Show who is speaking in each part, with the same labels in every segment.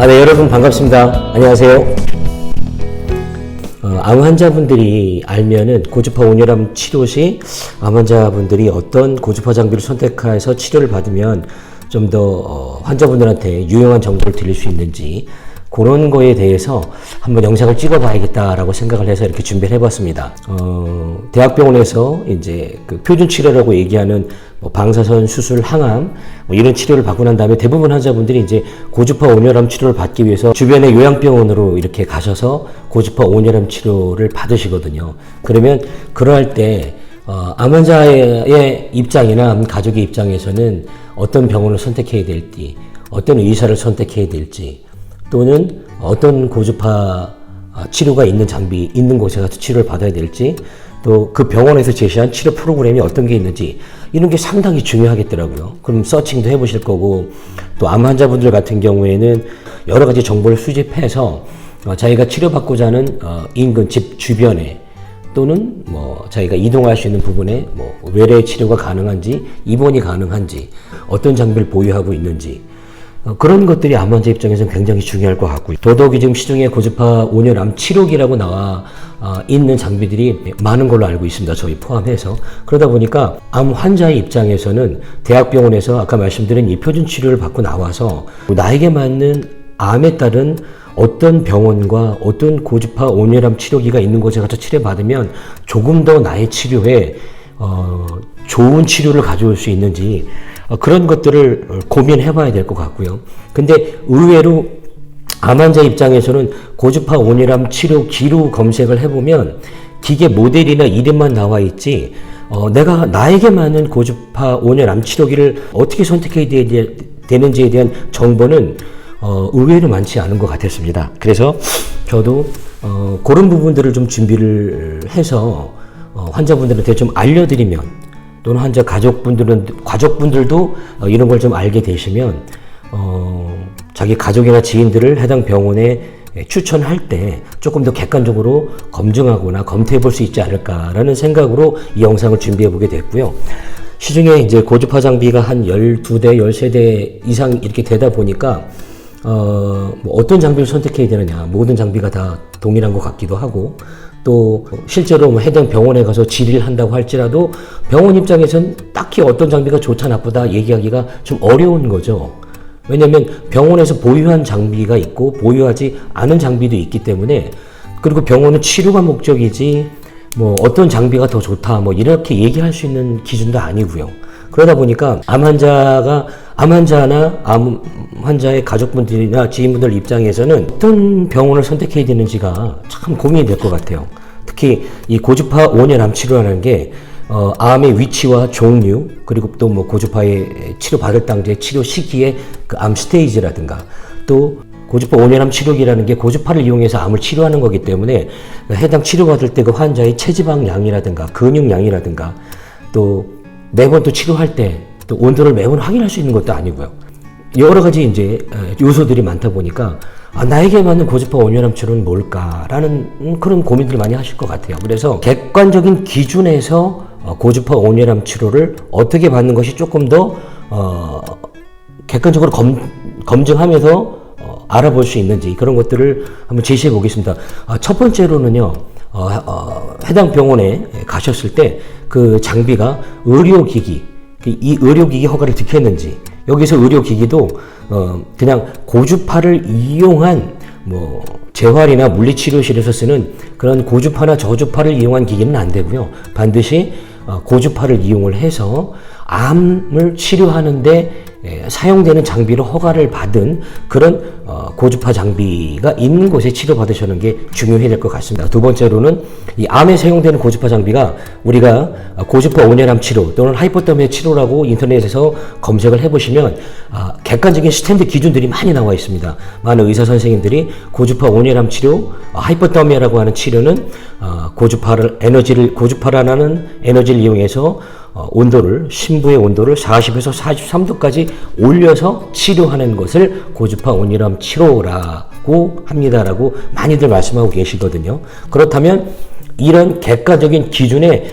Speaker 1: 네, 여러분 반갑습니다. 안녕하세요. 암 환자분들이 알면은 고주파 온열암 치료 시 암 환자분들이 어떤 고주파 장비를 선택해서 치료를 받으면 좀 더 환자분들한테 유용한 정보를 드릴 수 있는지 그런 거에 대해서 한번 영상을 찍어봐야겠다라고 생각을 해서 이렇게 준비를 해봤습니다. 대학병원에서 이제 그 표준 치료라고 얘기하는 뭐 방사선, 수술, 항암 뭐 이런 치료를 받고 난 다음에 대부분 환자분들이 이제 고주파 온열암 치료를 받기 위해서 주변의 요양병원으로 이렇게 가셔서 고주파 온열암 치료를 받으시거든요. 그러면 그러할 때 암 환자의 입장이나 가족의 입장에서는 어떤 병원을 선택해야 될지, 어떤 의사를 선택해야 될지, 또는 어떤 고주파 치료가 있는 장비, 있는 곳에 가서 치료를 받아야 될지, 또 그 병원에서 제시한 치료 프로그램이 어떤 게 있는지, 이런 게 상당히 중요하겠더라고요. 그럼 서칭도 해보실 거고, 또 암 환자분들 같은 경우에는 여러 가지 정보를 수집해서 자기가 치료받고자 하는 인근 집 주변에, 또는 뭐 자기가 이동할 수 있는 부분에 뭐 외래 치료가 가능한지, 입원이 가능한지, 어떤 장비를 보유하고 있는지, 그런 것들이 암 환자 입장에서는 굉장히 중요할 것 같고요. 더더욱이 지금 시중에 고주파 온열암 치료기라고 나와 있는 장비들이 많은 걸로 알고 있습니다. 저희 포함해서. 그러다 보니까 암 환자의 입장에서는 대학병원에서 아까 말씀드린 이 표준 치료를 받고 나와서 나에게 맞는 암에 따른 어떤 병원과 어떤 고주파 온열암 치료기가 있는 곳에 가서 치료받으면 조금 더 나의 치료에 좋은 치료를 가져올 수 있는지 그런 것들을 고민해 봐야 될 것 같고요. 근데 의외로 암 환자 입장에서는 고주파 온열암 치료기로 검색을 해보면 기계 모델이나 이름만 나와 있지 내가 나에게 맞는 고주파 온열암 치료기를 어떻게 선택해야 되는지에 대한 정보는 의외로 많지 않은 것 같았습니다. 그래서 저도 그런 부분들을 좀 준비를 해서 환자분들한테 좀 알려드리면, 또는 환자 가족분들도 이런 걸 좀 알게 되시면 자기 가족이나 지인들을 해당 병원에 추천할 때 조금 더 객관적으로 검증하거나 검토해 볼 수 있지 않을까라는 생각으로 이 영상을 준비해 보게 됐고요. 시중에 이제 고주파 장비가 한 12대, 13대 이상 이렇게 되다 보니까 뭐 어떤 장비를 선택해야 되느냐, 모든 장비가 다 동일한 것 같기도 하고, 또 실제로 뭐 해당 병원에 가서 질의를 한다고 할지라도 병원 입장에선 딱히 어떤 장비가 좋다 나쁘다 얘기하기가 좀 어려운 거죠. 왜냐하면 병원에서 보유한 장비가 있고 보유하지 않은 장비도 있기 때문에, 그리고 병원은 치료가 목적이지 뭐 어떤 장비가 더 좋다 뭐 이렇게 얘기할 수 있는 기준도 아니고요. 그러다 보니까 암 환자나 암 환자의 가족분들이나 지인분들 입장에서는 어떤 병원을 선택해야 되는지가 참 고민이 될 것 같아요. 특히 이 고주파 온열암 치료라는 게 암의 위치와 종류, 그리고 또 뭐 고주파의 치료받을 당시의 치료 시기의 그 암 스테이지라든가, 또 고주파 온열암 치료기라는 게 고주파를 이용해서 암을 치료하는 거기 때문에 해당 치료받을 때 그 환자의 체지방 양이라든가 근육 양이라든가, 또 매번 또 치료할 때 또 온도를 매번 확인할 수 있는 것도 아니고요. 여러 가지 이제 요소들이 많다 보니까 나에게 맞는 고주파 온열암 치료는 뭘까라는 그런 고민들을 많이 하실 것 같아요. 그래서 객관적인 기준에서 고주파 온열암 치료를 어떻게 받는 것이 조금 더 객관적으로 검증하면서 알아볼 수 있는지 그런 것들을 한번 제시해 보겠습니다. 첫 번째로는요, 해당 병원에 가셨을 때 그 장비가 의료기기, 이 의료기기 허가를 득했는지, 여기서 의료기기도 그냥 고주파를 이용한 뭐 재활이나 물리치료실에서 쓰는 그런 고주파나 저주파를 이용한 기기는 안 되고요. 반드시 고주파를 이용을 해서 암을 치료하는데 사용되는 장비로 허가를 받은 그런 고주파 장비가 있는 곳에 치료받으시는 게 중요해야 될 것 같습니다. 두 번째로는 이 암에 사용되는 고주파 장비가 우리가 고주파 온열암 치료 또는 하이포더미아 치료라고 인터넷에서 검색을 해보시면 객관적인 스탠드 기준들이 많이 나와 있습니다. 많은 의사 선생님들이 고주파 온열암 치료, 하이포더미아라고 하는 치료는 고주파라는 에너지를 이용해서 신부의 온도를 40에서 43도까지 올려서 치료하는 것을 고주파 온열암 치료라고 합니다라고 많이들 말씀하고 계시거든요. 그렇다면 이런 객관적인 기준에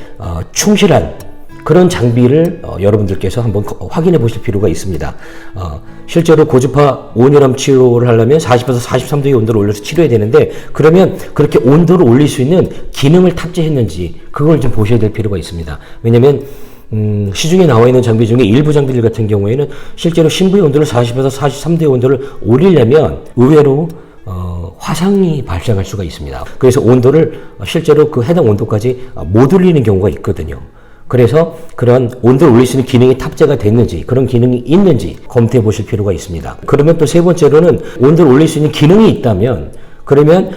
Speaker 1: 충실한 그런 장비를 여러분들께서 한번 확인해 보실 필요가 있습니다. 실제로 고주파 온열암 치료를 하려면 40에서 43도의 온도를 올려서 치료해야 되는데, 그러면 그렇게 온도를 올릴 수 있는 기능을 탑재했는지 그걸 좀 보셔야 될 필요가 있습니다. 왜냐면 시중에 나와 있는 장비 중에 일부 장비들 같은 경우에는 실제로 심부의 온도를 40에서 43도의 온도를 올리려면 의외로 화상이 발생할 수가 있습니다. 그래서 온도를 실제로 그 해당 온도까지 못 올리는 경우가 있거든요. 그래서 그런 온도를 올릴 수 있는 기능이 탑재가 됐는지, 그런 기능이 있는지 검토해 보실 필요가 있습니다. 그러면 또 세 번째로는 온도를 올릴 수 있는 기능이 있다면, 그러면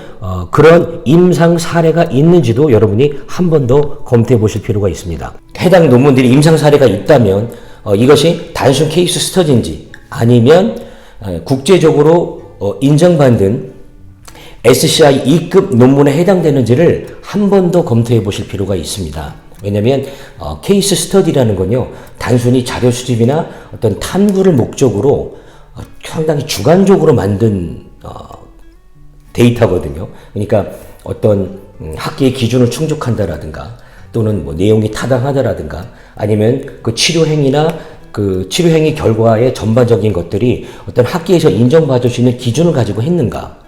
Speaker 1: 그런 임상 사례가 있는지도 여러분이 한 번 더 검토해 보실 필요가 있습니다. 해당 논문들이 임상 사례가 있다면 이것이 단순 케이스 스터디인지 아니면 국제적으로 인정받은 SCI 2급 논문에 해당되는지를 한 번 더 검토해 보실 필요가 있습니다. 왜냐하면 케이스 스터디라는 건요, 단순히 자료 수집이나 어떤 탐구를 목적으로 상당히 주관적으로 만든 데이터거든요. 그러니까 어떤 학계의 기준을 충족한다라든가, 또는 뭐 내용이 타당하다라든가, 아니면 그 치료 행위나 그 치료 행위 결과의 전반적인 것들이 어떤 학계에서 인정받을 수 있는 기준을 가지고 했는가,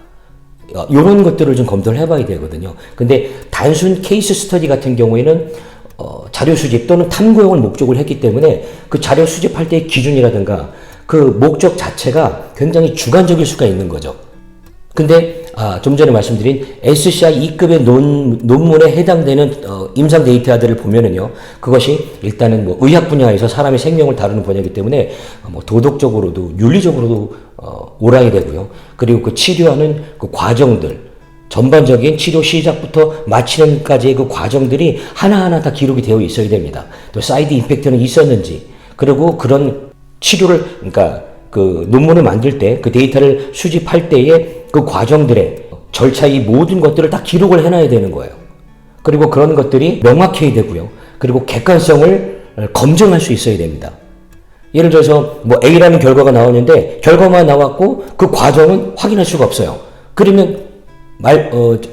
Speaker 1: 이런 것들을 좀 검토를 해봐야 되거든요. 근데 단순 케이스 스터디 같은 경우에는 자료 수집 또는 탐구용을 목적으로 했기 때문에 그 자료 수집할 때의 기준이라든가 그 목적 자체가 굉장히 주관적일 수가 있는 거죠. 근데 좀 전에 말씀드린 SCI 2급의 논문에 해당되는 임상 데이터들을 보면은요, 그것이 일단은 뭐 의학 분야에서 사람의 생명을 다루는 분야이기 때문에 뭐 도덕적으로도 윤리적으로도 오랑이 되고요. 그리고 그 치료하는 그 과정들, 전반적인 치료 시작부터 마치는까지의 그 과정들이 하나하나 다 기록이 되어 있어야 됩니다. 또 사이드 임팩트는 있었는지, 그리고 그런 치료를, 그러니까 그 논문을 만들 때, 그 데이터를 수집할 때의 그 과정들의 절차의 모든 것들을 다 기록을 해놔야 되는 거예요. 그리고 그런 것들이 명확해야 되고요. 그리고 객관성을 검증할 수 있어야 됩니다. 예를 들어서 뭐 A라는 결과가 나오는데 결과만 나왔고 그 과정은 확인할 수가 없어요. 그러면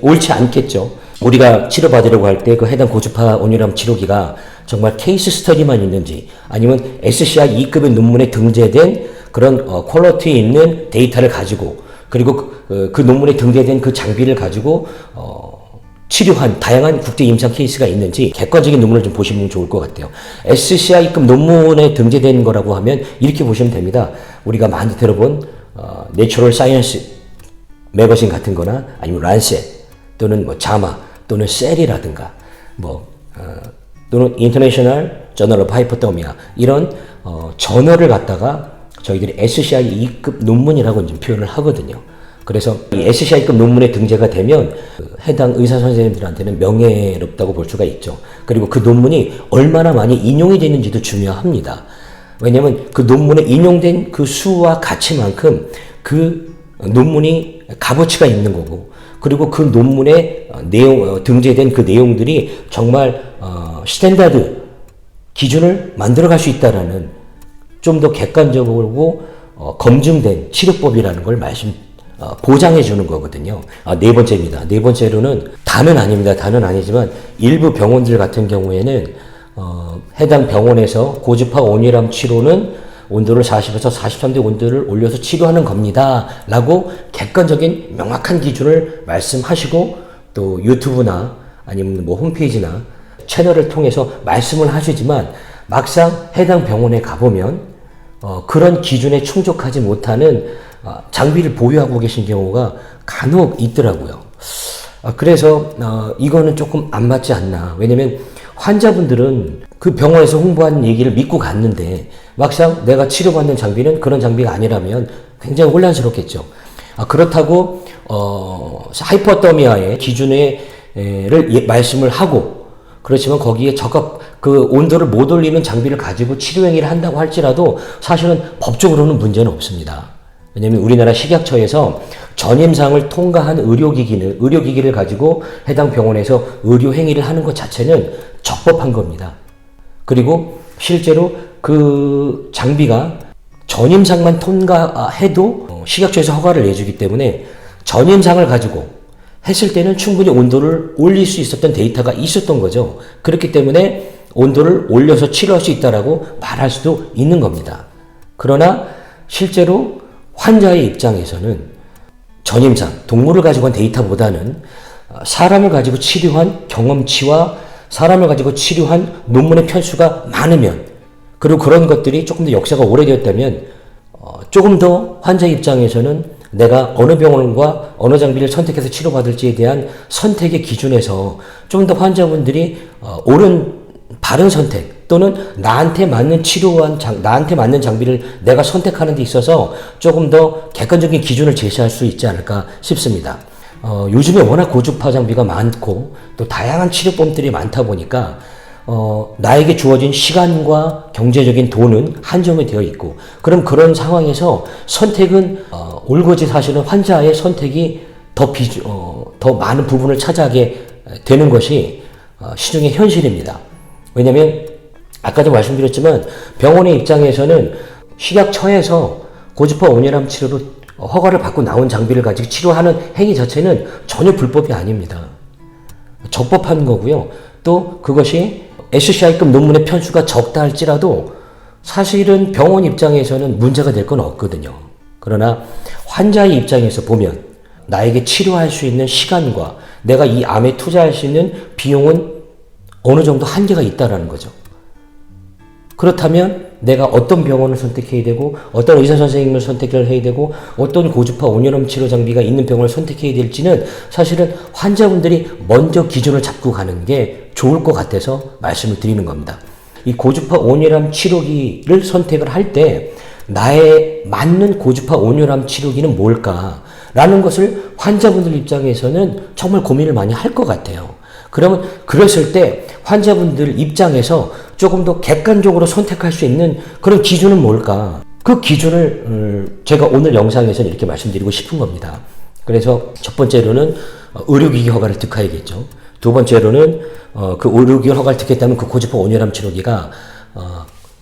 Speaker 1: 옳지 않겠죠. 우리가 치료받으려고 할 때 그 해당 고주파 온열암 치료기가 정말 케이스 스터디만 있는지, 아니면 SCI 2급의 논문에 등재된 그런 퀄리티 있는 데이터를 가지고, 그리고 그 논문에 등재된 그 장비를 가지고 치료한 다양한 국제 임상 케이스가 있는지 객관적인 논문을 좀 보시면 좋을 것 같아요. SCI급 논문에 등재된 거라고 하면 이렇게 보시면 됩니다. 우리가 많이 들어본 내추럴 사이언스 매거진 같은 거나, 아니면 란셋, 또는 뭐 자마, 또는 셀이라든가, 또는 인터내셔널 저널 오브 하이퍼더미아, 이런 저널을 갖다가 저희들이 SCI 2급 논문이라고 좀 표현을 하거든요. 그래서 이 SCI급 논문에 등재가 되면 해당 의사 선생님들한테는 명예롭다고 볼 수가 있죠. 그리고 그 논문이 얼마나 많이 인용이 되는지도 중요합니다. 왜냐하면 그 논문에 인용된 그 수와 가치만큼 그 논문이 값어치가 있는 거고, 그리고 그 논문에 등재된 그 내용들이 정말 스탠다드 기준을 만들어갈 수 있다라는, 좀 더 객관적으로 검증된 치료법이라는 걸 보장해 주는 거거든요. 네 번째입니다. 네 번째로는 다는 아닙니다. 다는 아니지만 일부 병원들 같은 경우에는 해당 병원에서 고주파 온열암 치료는 온도를 40에서 43도 온도를 올려서 치료하는 겁니다 라고 객관적인 명확한 기준을 말씀하시고, 또 유튜브나 아니면 뭐 홈페이지나 채널을 통해서 말씀을 하시지만, 막상 해당 병원에 가보면 그런 기준에 충족하지 못하는 장비를 보유하고 계신 경우가 간혹 있더라고요. 그래서 이거는 조금 안 맞지 않나. 왜냐면 환자분들은 그 병원에서 홍보한 얘기를 믿고 갔는데 막상 내가 치료받는 장비는 그런 장비가 아니라면 굉장히 혼란스럽겠죠. 그렇다고 하이퍼더미아의 기준을 말씀을 하고, 그렇지만 거기에 그 온도를 못 올리는 장비를 가지고 치료 행위를 한다고 할지라도 사실은 법적으로는 문제는 없습니다. 왜냐하면 우리나라 식약처에서 전임상을 통과한 의료기기를 가지고 해당 병원에서 의료 행위를 하는 것 자체는 적법한 겁니다. 그리고 실제로 그 장비가 전임상만 통과해도 식약처에서 허가를 내주기 때문에 전임상을 가지고 했을 때는 충분히 온도를 올릴 수 있었던 데이터가 있었던 거죠. 그렇기 때문에 온도를 올려서 치료할 수 있다라고 말할 수도 있는 겁니다. 그러나 실제로 환자의 입장에서는 전임상, 동물을 가지고 한 데이터보다는 사람을 가지고 치료한 경험치와 사람을 가지고 치료한 논문의 편수가 많으면, 그리고 그런 것들이 조금 더 역사가 오래되었다면 조금 더 환자 입장에서는 내가 어느 병원과 어느 장비를 선택해서 치료받을지에 대한 선택의 기준에서 좀 더 환자분들이 옳은 바른 선택 또는 나한테 맞는 나한테 맞는 장비를 내가 선택하는 데 있어서 조금 더 객관적인 기준을 제시할 수 있지 않을까 싶습니다. 요즘에 워낙 고주파 장비가 많고 또 다양한 치료법들이 많다 보니까 나에게 주어진 시간과 경제적인 돈은 한정이 되어 있고, 그럼 그런 상황에서 선택은 올거지 사실은 환자의 선택이 더 많은 부분을 차지하게 되는 것이 시중의 현실입니다. 왜냐하면 아까도 말씀드렸지만 병원의 입장에서는 식약처에서 고주파 온열암 치료로 허가를 받고 나온 장비를 가지고 치료하는 행위 자체는 전혀 불법이 아닙니다. 적법한 거고요. 또 그것이 SCI급 논문의 편수가 적다 할지라도 사실은 병원 입장에서는 문제가 될 건 없거든요. 그러나 환자의 입장에서 보면 나에게 치료할 수 있는 시간과 내가 이 암에 투자할 수 있는 비용은 어느 정도 한계가 있다는 거죠. 그렇다면 내가 어떤 병원을 선택해야 되고 어떤 의사 선생님을 선택을 해야 되고 어떤 고주파 온열암 치료 장비가 있는 병원을 선택해야 될지는 사실은 환자분들이 먼저 기준을 잡고 가는 게 좋을 것 같아서 말씀을 드리는 겁니다. 이 고주파 온열암 치료기를 선택을 할 때 나에 맞는 고주파 온열암 치료기는 뭘까라는 것을 환자분들 입장에서는 정말 고민을 많이 할 것 같아요. 그러면 그랬을 때 환자분들 입장에서 조금 더 객관적으로 선택할 수 있는 그런 기준은 뭘까? 그 기준을 제가 오늘 영상에서는 이렇게 말씀드리고 싶은 겁니다. 그래서 첫 번째로는 의료기기 허가를 득해야겠죠. 두 번째로는 그 의료기기 허가를 득했다면 그 고주파 온열암 치료기가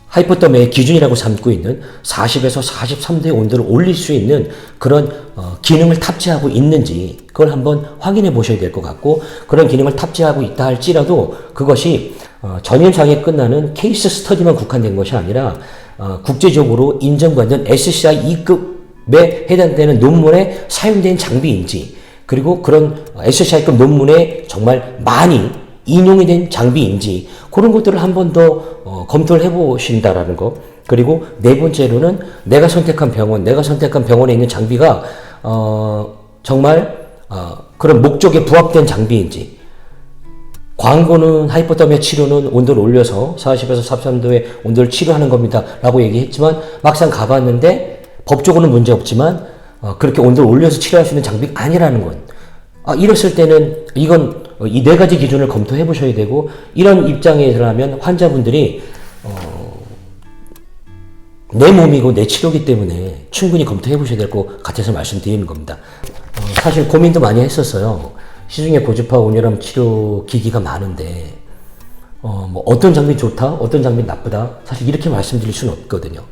Speaker 1: 하이포더미의 기준이라고 삼고 있는 40에서 43도의 온도를 올릴 수 있는 그런 기능을 탑재하고 있는지 그걸 한번 확인해 보셔야 될 것 같고, 그런 기능을 탑재하고 있다 할지라도 그것이 전임상에 끝나는 케이스 스터디만 국한된 것이 아니라 국제적으로 인정받는 SCI 2급에 해당되는 논문에 사용된 장비인지, 그리고 그런 SCI급 논문에 정말 많이 인용이 된 장비인지 그런 것들을 한 번 더 검토를 해보신다라는 거. 그리고 네 번째로는 내가 선택한 병원에 있는 장비가 정말 그런 목적에 부합된 장비인지. 광고는 하이포더미아 치료는 온도를 올려서 40에서 43도의 온도를 치료하는 겁니다 라고 얘기했지만 막상 가봤는데 법적으로는 문제 없지만 그렇게 온도를 올려서 치료할 수 있는 장비가 아니라는 건, 이랬을 때는 이건 이 네 가지 기준을 검토해 보셔야 되고, 이런 입장에서라면 환자분들이 내 몸이고 내 치료기 때문에 충분히 검토해 보셔야 될 것 같아서 말씀드리는 겁니다. 사실 고민도 많이 했었어요. 시중에 고주파 온열암 치료 기기가 많은데 뭐 어떤 장비 좋다, 어떤 장비 나쁘다, 사실 이렇게 말씀드릴 수는 없거든요.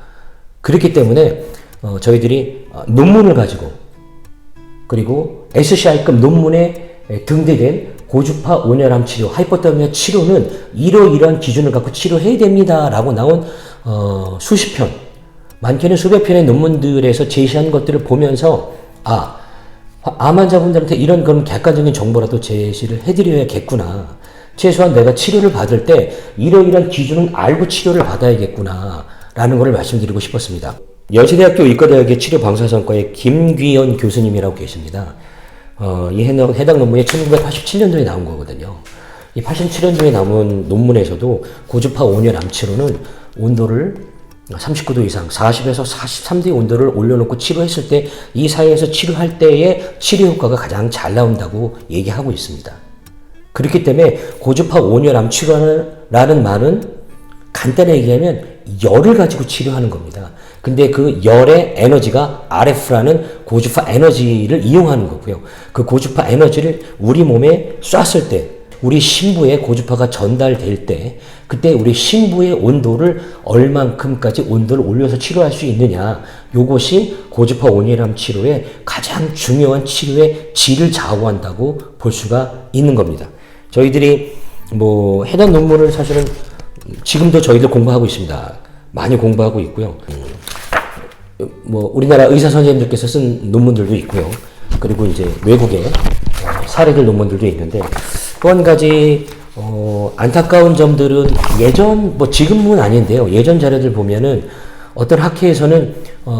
Speaker 1: 그렇기 때문에 저희들이 논문을 가지고, 그리고 SCI급 논문에 등재된 고주파 온열암 치료, 하이포더미아 치료는 이러이러한 기준을 갖고 치료해야 됩니다 라고 나온 수십 편, 많게는 수백 편의 논문들에서 제시한 것들을 보면서 암 환자분들한테 이런 그런 객관적인 정보라도 제시를 해드려야겠구나, 최소한 내가 치료를 받을 때 이러이러한 기준은 알고 치료를 받아야겠구나 라는 것을 말씀드리고 싶었습니다. 여시대학교 의과대학의 치료방사선과의 김귀연 교수님이라고 계십니다. 이 해당 논문이 1987년도에 나온 거거든요. 이 87년도에 나온 논문에서도 고주파 온열암 치료는 온도를 39도 이상, 40에서 43도의 온도를 올려놓고 치료했을 때 이 사이에서 치료할 때의 치료 효과가 가장 잘 나온다고 얘기하고 있습니다. 그렇기 때문에 고주파 온열암 치료라는 말은 간단히 얘기하면 열을 가지고 치료하는 겁니다. 근데 그 열의 에너지가 RF라는 고주파 에너지를 이용하는 거고요. 그 고주파 에너지를 우리 몸에 쐈을 때, 우리 심부에 고주파가 전달될 때, 그때 우리 심부의 온도를 얼만큼까지 온도를 올려서 치료할 수 있느냐, 요것이 고주파 온열암 치료의 가장 중요한 치료의 질을 좌우한다고 볼 수가 있는 겁니다. 저희들이 해당 논문을 사실은 지금도 저희들 공부하고 있습니다. 많이 공부하고 있고요. 뭐 우리나라 의사 선생님들께서 쓴 논문들도 있고요. 그리고 이제 외국의 사례들 논문들도 있는데, 또 한 가지 안타까운 점들은 뭐 지금은 아닌데요. 예전 자료들 보면은 어떤 학회에서는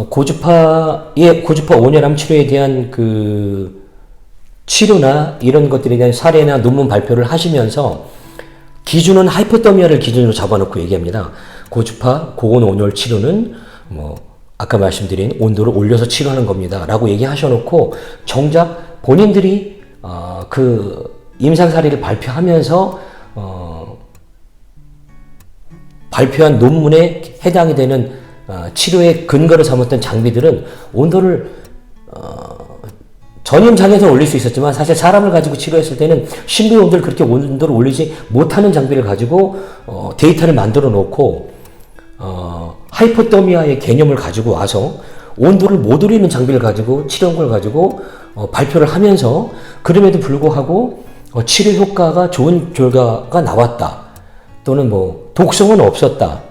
Speaker 1: 고주파 온열암 치료에 대한 그 치료나 이런 것들에 대한 사례나 논문 발표를 하시면서 기준은 하이포더미아를 기준으로 잡아놓고 얘기합니다. 고주파 고온 온열 치료는 뭐 아까 말씀드린 온도를 올려서 치료하는 겁니다. 라고 얘기하셔놓고 정작 본인들이 그 임상 사례를 발표하면서 발표한 논문에 해당이 되는 치료의 근거를 삼았던 장비들은 온도를 전임장에서 올릴 수 있었지만, 사실 사람을 가지고 치료했을 때는 신비용들 그렇게 온도를 올리지 못하는 장비를 가지고 데이터를 만들어 놓고 하이포더미아의 개념을 가지고 와서 온도를 못 올리는 장비를 가지고 치료한 걸 가지고 발표를 하면서, 그럼에도 불구하고 치료 효과가 좋은 결과가 나왔다, 또는 뭐 독성은 없었다.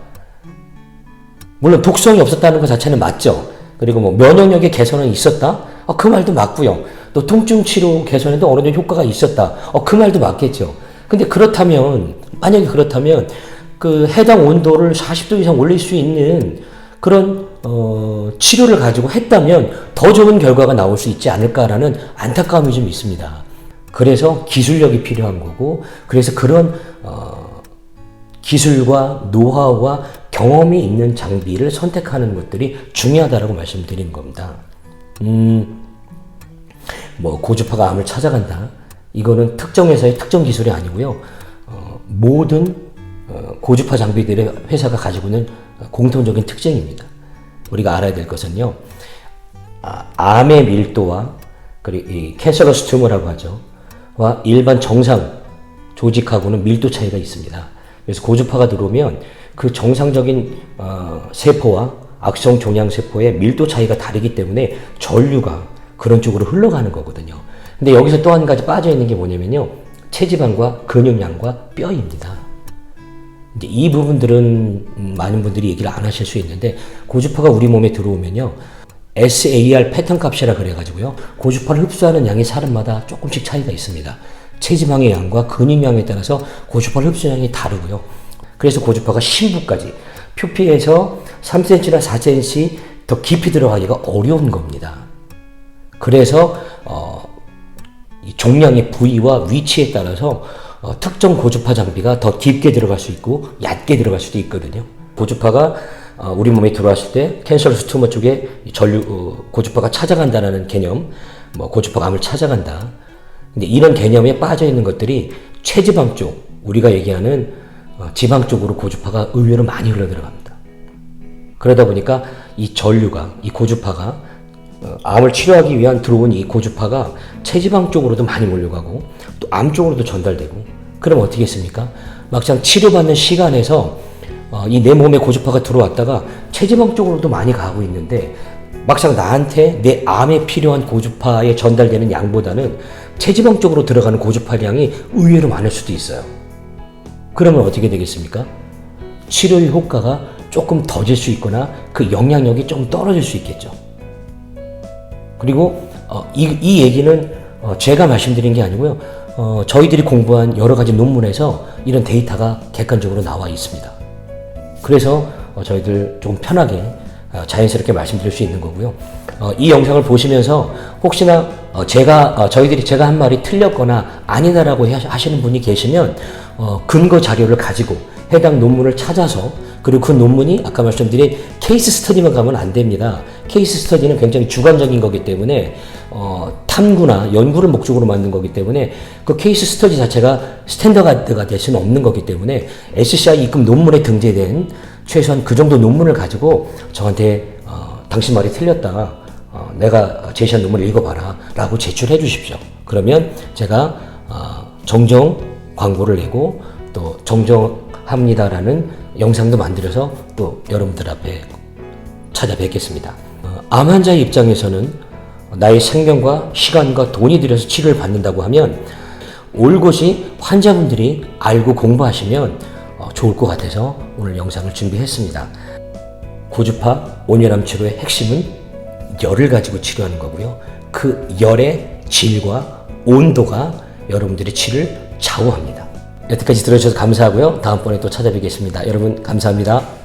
Speaker 1: 물론 독성이 없었다는 것 자체는 맞죠. 그리고 뭐 면역력의 개선은 있었다, 그 말도 맞고요. 또 통증 치료 개선에도 어느 정도 효과가 있었다, 그 말도 맞겠죠. 근데 만약에 그렇다면 그 해당 온도를 40도 이상 올릴 수 있는 그런 치료를 가지고 했다면 더 좋은 결과가 나올 수 있지 않을까라는 안타까움이 좀 있습니다. 그래서 기술력이 필요한 거고, 그래서 그런 기술과 노하우와 경험이 있는 장비를 선택하는 것들이 중요하다라고 말씀드리는 겁니다. 뭐 고주파가 암을 찾아간다, 이거는 특정 회사의 특정 기술이 아니고요. 모든 고주파 장비들의 회사가 가지고 있는 공통적인 특징입니다. 우리가 알아야 될 것은요, 암의 밀도와 그리고 이 캔서러스 튜머라고 하죠, 와 일반 정상 조직하고는 밀도 차이가 있습니다. 그래서 고주파가 들어오면 그 정상적인 세포와 악성 종양 세포의 밀도 차이가 다르기 때문에 전류가 그런 쪽으로 흘러가는 거거든요. 근데 여기서 또 한 가지 빠져 있는 게 뭐냐면요, 체지방과 근육량과 뼈입니다. 이제 이 부분들은 많은 분들이 얘기를 안 하실 수 있는데, 고주파가 우리 몸에 들어오면요, SAR 패턴 값이라 그래가지고요, 고주파를 흡수하는 양이 사람마다 조금씩 차이가 있습니다. 체지방의 양과 근육량에 따라서 고주파를 흡수하는 양이 다르고요. 그래서 고주파가 심부까지 표피에서 3cm나 4cm 더 깊이 들어가기가 어려운 겁니다. 그래서 이 종양의 부위와 위치에 따라서 특정 고주파 장비가 더 깊게 들어갈 수 있고 얕게 들어갈 수도 있거든요. 고주파가 우리 몸에 들어왔을 때 캔서러스 튜머 쪽에 고주파가 찾아간다는 개념, 뭐 고주파가 암을 찾아간다. 근데 이런 개념에 빠져 있는 것들이 체지방 쪽, 우리가 얘기하는 지방 쪽으로 고주파가 의외로 많이 흘러 들어갑니다. 그러다 보니까 이 전류가, 이 고주파가 암을 치료하기 위한 들어온 이 고주파가 체지방 쪽으로도 많이 몰려가고 또 암 쪽으로도 전달되고, 그럼 어떻게 했습니까? 막상 치료받는 시간에서 이 내 몸에 고주파가 들어왔다가 체지방 쪽으로도 많이 가고 있는데, 막상 나한테 내 암에 필요한 고주파에 전달되는 양보다는 체지방 쪽으로 들어가는 고주파량이 의외로 많을 수도 있어요. 그러면 어떻게 되겠습니까? 치료의 효과가 조금 더질 수 있거나 그 영향력이 좀 떨어질 수 있겠죠. 그리고 이 얘기는 제가 말씀드린 게 아니고요. 저희들이 공부한 여러 가지 논문에서 이런 데이터가 객관적으로 나와 있습니다. 그래서 저희들 조금 편하게 자연스럽게 말씀드릴 수 있는 거고요. 이 영상을 보시면서 혹시나 제가 한 말이 틀렸거나 아니다라고 하시는 분이 계시면 근거 자료를 가지고 해당 논문을 찾아서, 그리고 그 논문이 아까 말씀드린 케이스 스터디만 가면 안 됩니다. 케이스 스터디는 굉장히 주관적인 거기 때문에 탐구나 연구를 목적으로 만든 거기 때문에 그 케이스 스터디 자체가 스탠다드가 될 수는 없는 거기 때문에 SCI 입금 논문에 등재된 최소한 그 정도 논문을 가지고 저한테 당신 말이 틀렸다, 내가 제시한 논문을 읽어봐라 라고 제출해 주십시오. 그러면 제가 정정 광고를 내고 또 정정합니다라는 영상도 만들어서 또 여러분들 앞에 찾아뵙겠습니다. 암 환자의 입장에서는 나의 생명과 시간과 돈이 들여서 치료를 받는다고 하면 올곧이 환자분들이 알고 공부하시면 좋을 것 같아서 오늘 영상을 준비했습니다. 고주파 온열암 치료의 핵심은 열을 가지고 치료하는 거고요. 그 열의 질과 온도가 여러분들의 치료를 좌우합니다. 여태까지 들어주셔서 감사하고요. 다음번에 또 찾아뵙겠습니다. 여러분 감사합니다.